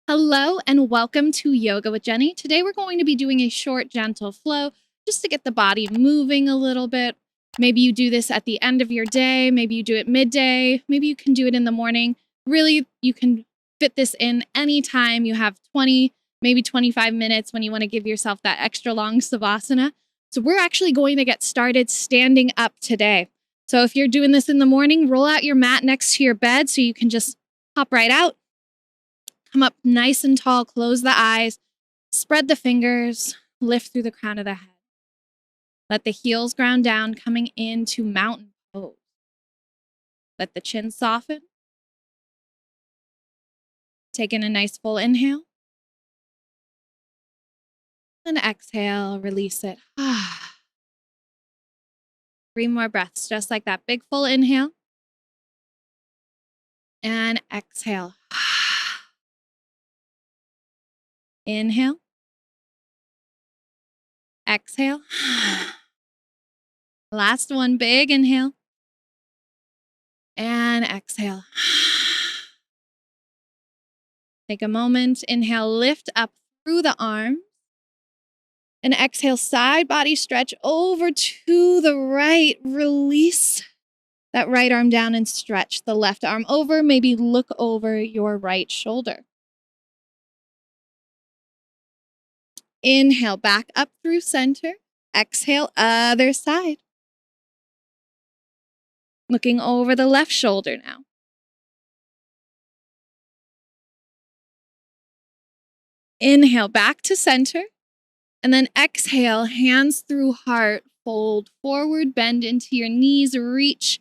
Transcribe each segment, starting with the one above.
Hello and welcome to Yoga with Jenny. Today we're going to be doing a short, gentle flow just to get the body moving a little bit. Maybe you do this at the end of your day. Maybe you do it midday. Maybe you can do it in the morning. Really, you can fit this in anytime. You have 20, maybe 25 minutes when you want to give yourself that extra long savasana. So we're actually going to get started standing up today. So if you're doing this in the morning, roll out your mat next to your bed so you can just hop right out. Come up nice and tall, close the eyes, spread the fingers, lift through the crown of the head. Let the heels ground down, coming into mountain pose. Let the chin soften. Take in a nice full inhale. And exhale, release it. 3 more breaths, just like that. Big full inhale. And exhale. Inhale. Exhale. Last one, big inhale. And exhale. Take a moment. Inhale, lift up through the arms. And exhale, side body stretch over to the right. Release that right arm down and stretch the left arm over. Maybe look over your right shoulder. Inhale, back up through center. Exhale, other side. Looking over the left shoulder now. Inhale, back to center. And then exhale, hands through heart. Fold forward, bend into your knees. Reach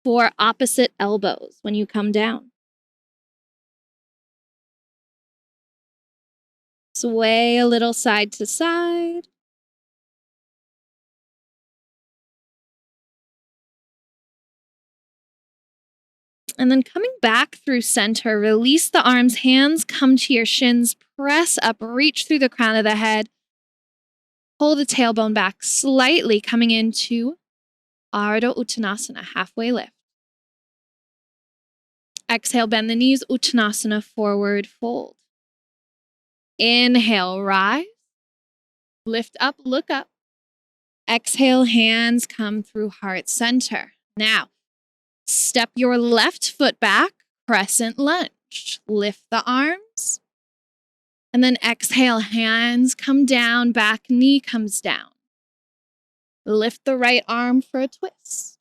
for opposite elbows when you come down. Sway a little side to side. And then coming back through center, release the arms, hands come to your shins, press up, reach through the crown of the head. Pull the tailbone back slightly, coming into Ardha Uttanasana, halfway lift. Exhale, bend the knees, Uttanasana, forward fold. Inhale, rise. Lift up, look up. Exhale, hands come through heart center. Now, step your left foot back, crescent lunge. Lift the arms. And then exhale, hands come down, back knee comes down. Lift the right arm for a twist.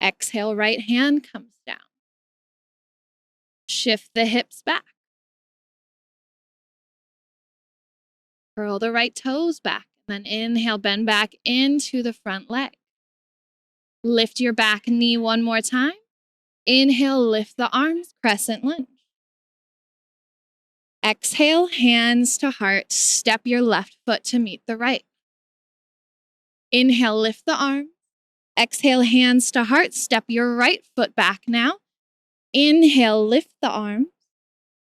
Exhale, right hand comes down. Shift the hips back. Curl the right toes back. And then inhale, bend back into the front leg. Lift your back knee one more time. Inhale, lift the arms, crescent lunge. Exhale, hands to heart. Step your left foot to meet the right. Inhale, lift the arm. Exhale, hands to heart. Step your right foot back now. Inhale, lift the arm.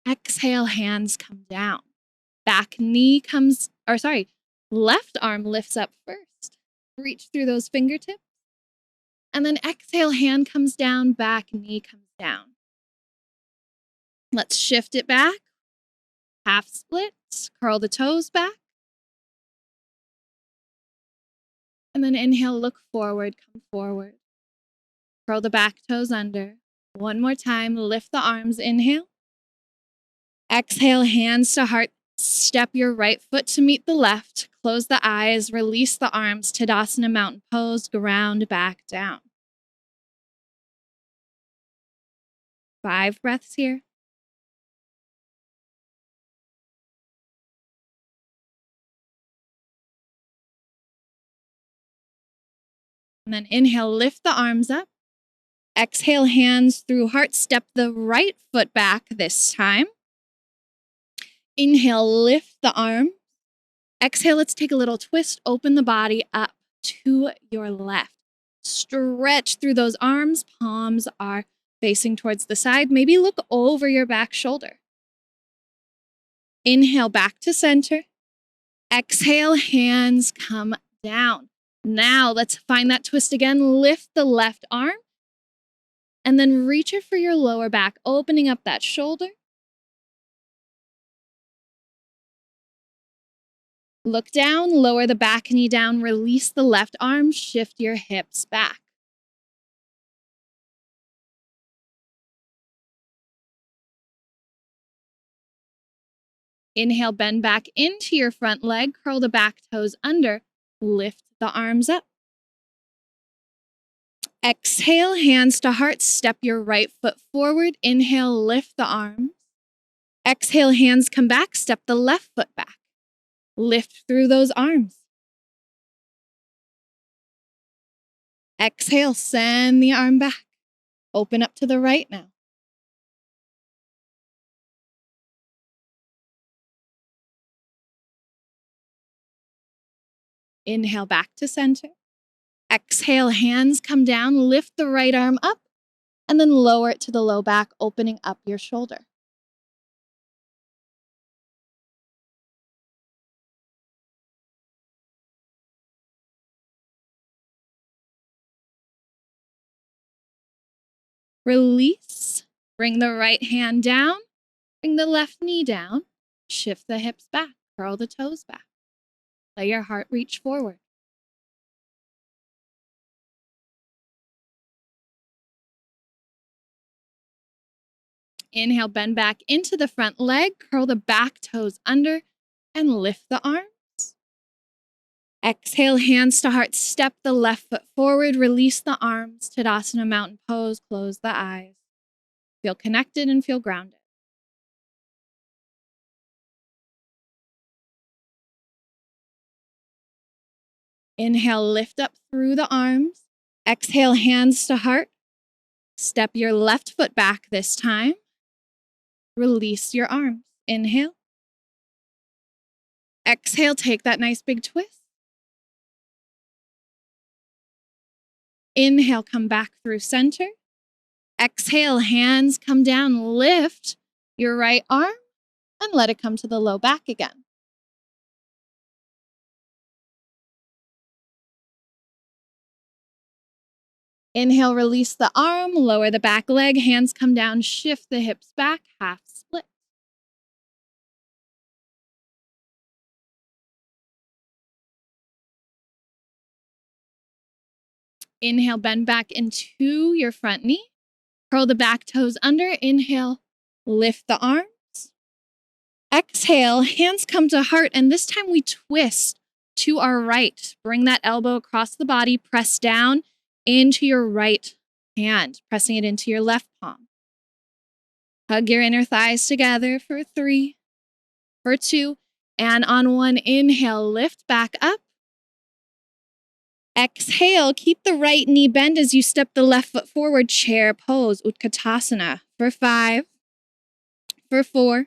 Exhale, hands come down. Back knee comes, left arm lifts up first. Reach through those fingertips. And then exhale, hand comes down, back knee comes down. Let's shift it back. Half split, curl the toes back. And then inhale, look forward, come forward. Curl the back toes under. One more time, lift the arms, inhale. Exhale, hands to heart. Step your right foot to meet the left. Close the eyes, release the arms. Tadasana, mountain pose, ground back down. 5 breaths here. And then inhale, lift the arms up. Exhale, hands through heart. Step the right foot back this time. Inhale, lift the arm. Exhale, let's take a little twist. Open the body up to your left. Stretch through those arms. Palms are facing towards the side. Maybe look over your back shoulder. Inhale, back to center. Exhale, hands come down. Now let's find that twist again. Lift the left arm. And then reach it for your lower back, opening up that shoulder. Look down, lower the back knee down, release the left arm, shift your hips back. Inhale, bend back into your front leg, curl the back toes under, lift the arms up. Exhale, hands to heart, step your right foot forward. Inhale, lift the arms. Exhale, hands come back, step the left foot back. Lift through those arms. Exhale, send the arm back. Open up to the right now. Inhale, back to center. Exhale, hands come down, lift the right arm up, and then lower it to the low back, opening up your shoulder. Release. Bring the right hand down, bring the left knee down, shift the hips back, curl the toes back. Let your heart reach forward. Inhale, bend back into the front leg, curl the back toes under, and lift the arms. Exhale, hands to heart, step the left foot forward, release the arms, Tadasana Mountain Pose, close the eyes. Feel connected and feel grounded. Inhale, lift up through the arms. Exhale, hands to heart. Step your left foot back this time. Release your arms. Inhale. Exhale, take that nice big twist. Inhale, come back through center. Exhale, hands come down, lift your right arm and let it come to the low back again. Inhale, release the arm, lower the back leg, hands come down, shift the hips back, half split. Inhale, bend back into your front knee. Curl the back toes under. Inhale, lift the arms. Exhale, hands come to heart, and this time we twist to our right. Bring that elbow across the body, press down into your right hand, pressing it into your left palm. Hug your inner thighs together for 3, for 2, and on 1, inhale, lift back up. Exhale, keep the right knee bent as you step the left foot forward, chair pose, Utkatasana, for 5, for 4,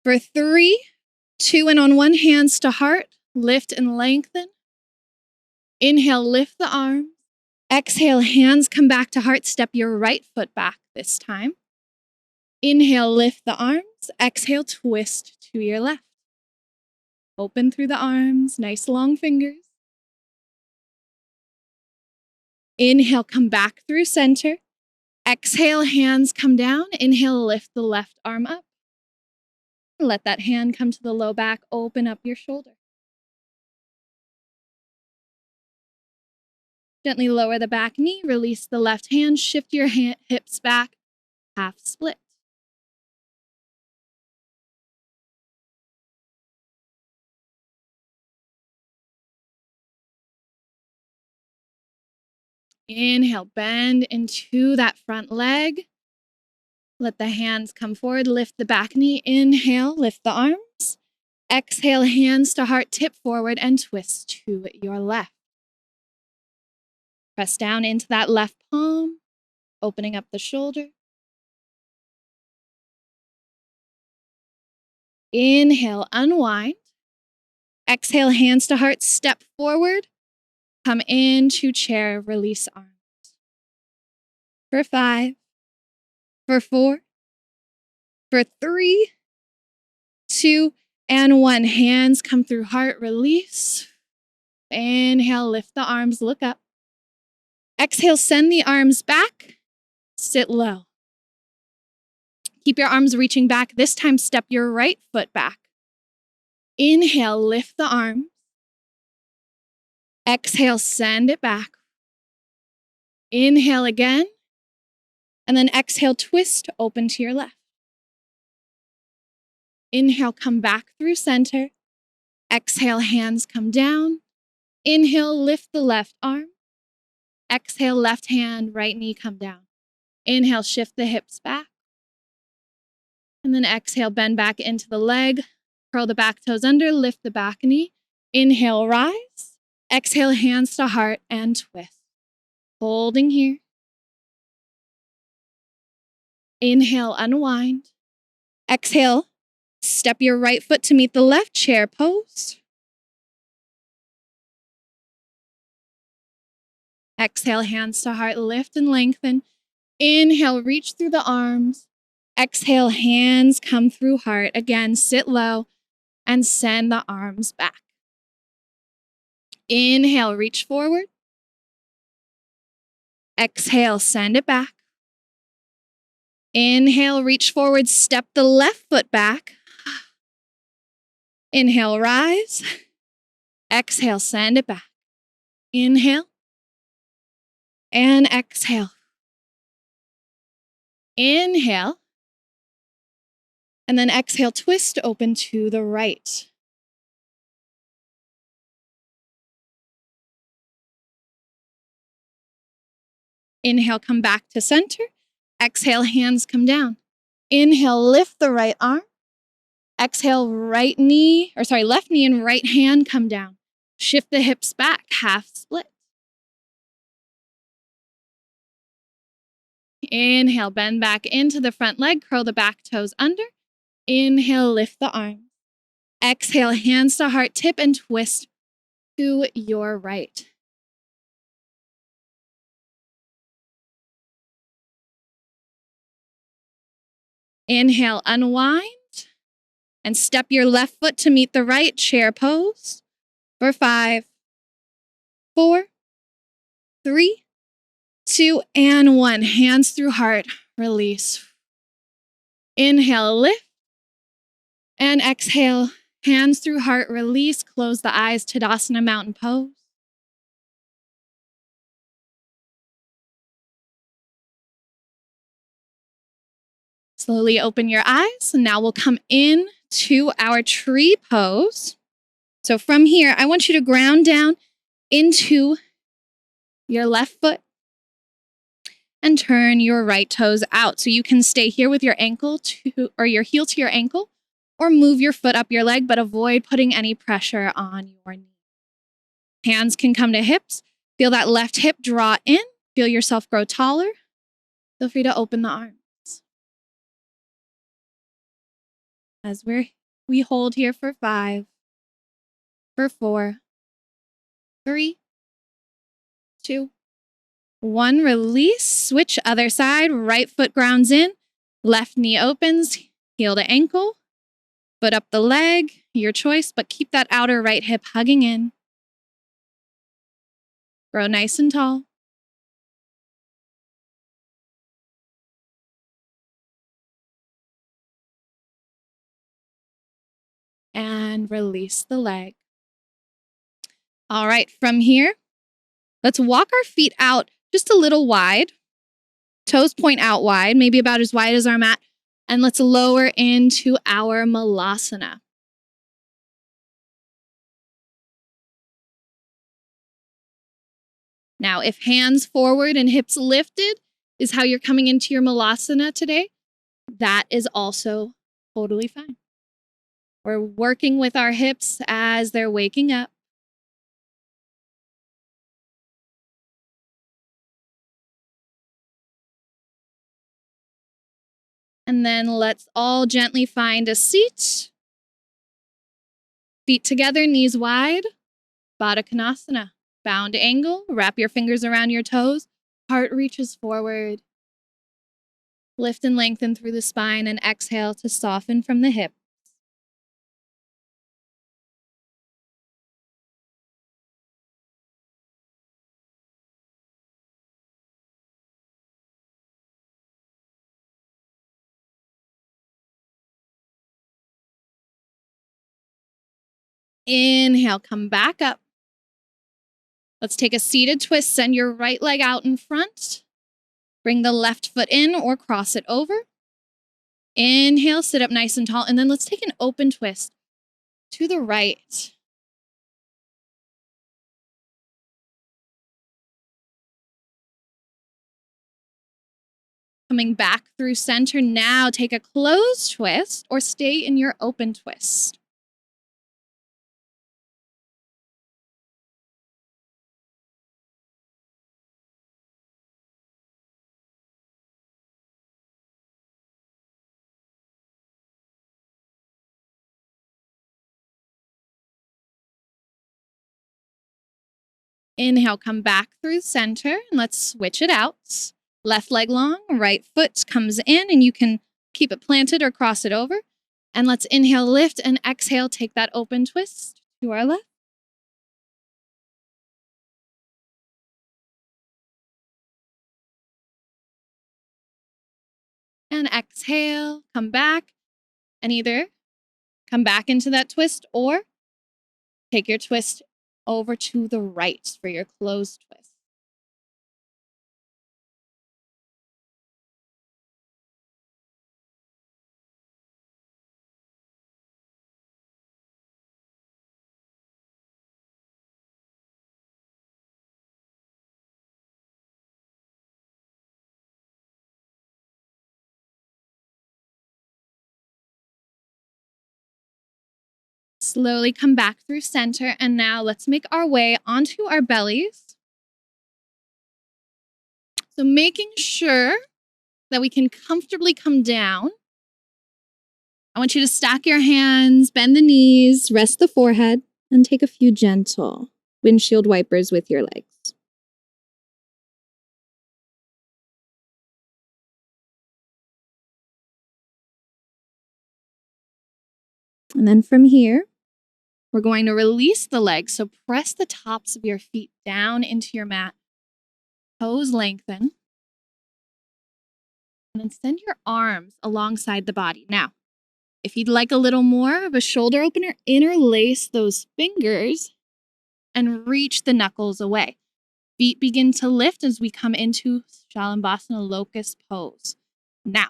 for 3, 2, and on 1, hands to heart, lift and lengthen. Inhale, lift the arms. Exhale, hands come back to heart, step your right foot back this time. Inhale, lift the arms. Exhale, twist to your left. Open through the arms, nice long fingers. Inhale, come back through center. Exhale, hands come down. Inhale, lift the left arm up. Let that hand come to the low back, open up your shoulder. Gently lower the back knee, release the left hand, shift your hips back, half split. Inhale, bend into that front leg. Let the hands come forward, lift the back knee. Inhale, lift the arms. Exhale, hands to heart, tip forward and twist to your left. Press down into that left palm, opening up the shoulder. Inhale, unwind. Exhale, hands to heart, step forward. Come into chair, release arms. For 5, for 4, for 3, 2, and 1. Hands come through heart, release. Inhale, lift the arms, look up. Exhale, send the arms back, sit low. Keep your arms reaching back. This time, step your right foot back. Inhale, lift the arms. Exhale, send it back. Inhale again. And then exhale, twist, open to your left. Inhale, come back through center. Exhale, hands come down. Inhale, lift the left arm. Exhale, left hand, right knee come down. Inhale, shift the hips back. And then exhale, bend back into the leg. Curl the back toes under, lift the back knee. Inhale, rise. Exhale, hands to heart and twist. Holding here. Inhale, unwind. Exhale, step your right foot to meet the left, chair pose. Exhale, hands to heart, lift and lengthen. Inhale, reach through the arms. Exhale, hands come through heart. Again, sit low and send the arms back. Inhale, reach forward. Exhale, send it back. Inhale, reach forward, step the left foot back. Inhale, rise. Exhale, send it back. Inhale and exhale. Inhale. And then exhale, twist open to the right. Inhale, come back to center. Exhale, hands come down. Inhale, lift the right arm. Exhale, left knee and right hand come down. Shift the hips back, half split. Inhale, bend back into the front leg, curl the back toes under. Inhale, lift the arms. Exhale, hands to heart, tip and twist to your right. Inhale, unwind and step your left foot to meet the right, chair pose for 5, 4, 3, 2, and 1. Hands through heart, release. Inhale, lift, and exhale, hands through heart, release. Close the eyes, Tadasana Mountain Pose. Slowly open your eyes. Now we'll come in to our tree pose. So from here, I want you to ground down into your left foot and turn your right toes out. So you can stay here with your ankle your heel to your ankle, or move your foot up your leg, but avoid putting any pressure on your knee. Hands can come to hips. Feel that left hip draw in. Feel yourself grow taller. Feel free to open the arms. As we hold here for 5, for 4, 3, 2, 1. Release. Switch other side. Right foot grounds in. Left knee opens. Heel to ankle. Foot up the leg. Your choice, but keep that outer right hip hugging in. Grow nice and tall. And release the leg. All right, from here, let's walk our feet out just a little wide. Toes point out wide, maybe about as wide as our mat. And let's lower into our Malasana. Now, if hands forward and hips lifted is how you're coming into your Malasana today, that is also totally fine. We're working with our hips as they're waking up. And then let's all gently find a seat. Feet together, knees wide. Baddha Konasana. Bound angle. Wrap your fingers around your toes. Heart reaches forward. Lift and lengthen through the spine and exhale to soften from the hip. Inhale, come back up. Let's take a seated twist. Send your right leg out in front. Bring the left foot in or cross it over. Inhale, sit up nice and tall. And then let's take an open twist to the right. Coming back through center. Now take a closed twist or stay in your open twist. Inhale, come back through center, and let's switch it out. Left leg long, right foot comes in, and you can keep it planted or cross it over. And let's inhale, lift, and exhale, take that open twist to our left. And exhale, come back, and either come back into that twist or take your twist over to the right for your closed twist. Slowly come back through center, and now let's make our way onto our bellies. So making sure that we can comfortably come down. I want you to stack your hands, bend the knees, rest the forehead, and take a few gentle windshield wipers with your legs. And then from here, we're going to release the legs. So press the tops of your feet down into your mat. Toes lengthen. And then send your arms alongside the body. Now, if you'd like a little more of a shoulder opener, interlace those fingers and reach the knuckles away. Feet begin to lift as we come into Shalabhasana Locust Pose. Now,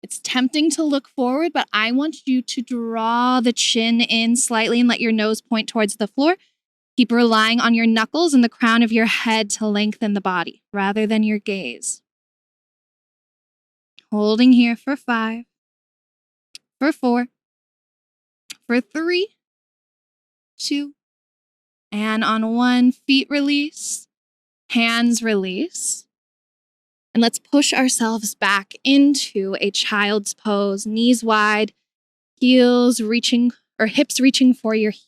it's tempting to look forward, but I want you to draw the chin in slightly and let your nose point towards the floor. Keep relying on your knuckles and the crown of your head to lengthen the body rather than your gaze. Holding here for 5, for 4, for 3, 2, and on 1, feet release, hands release. And let's push ourselves back into a child's pose, knees wide, heels reaching, or hips reaching for your heels.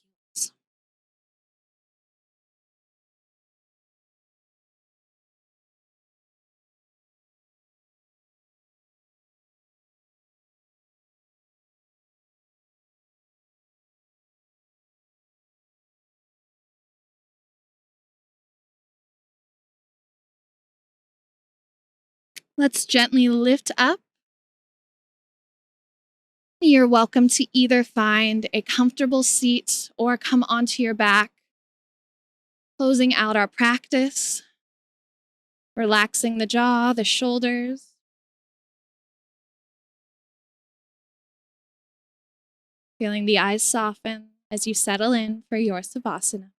Let's gently lift up. You're welcome to either find a comfortable seat or come onto your back. Closing out our practice, relaxing the jaw, the shoulders. Feeling the eyes soften as you settle in for your Savasana.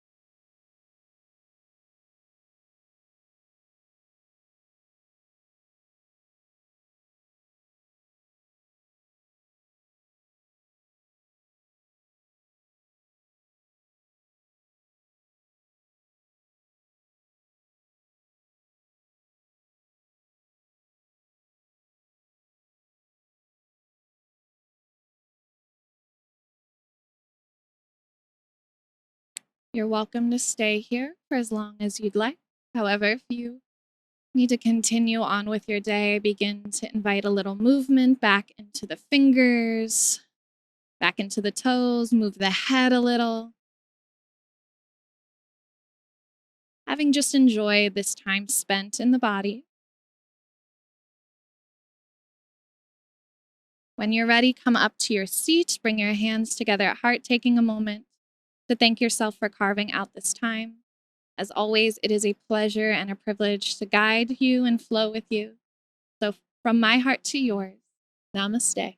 You're welcome to stay here for as long as you'd like. However, if you need to continue on with your day, begin to invite a little movement back into the fingers, back into the toes, move the head a little. Having just enjoyed this time spent in the body. When you're ready, come up to your seat, bring your hands together at heart, taking a moment to thank yourself for carving out this time. As always, it is a pleasure and a privilege to guide you and flow with you. So, from my heart to yours, namaste.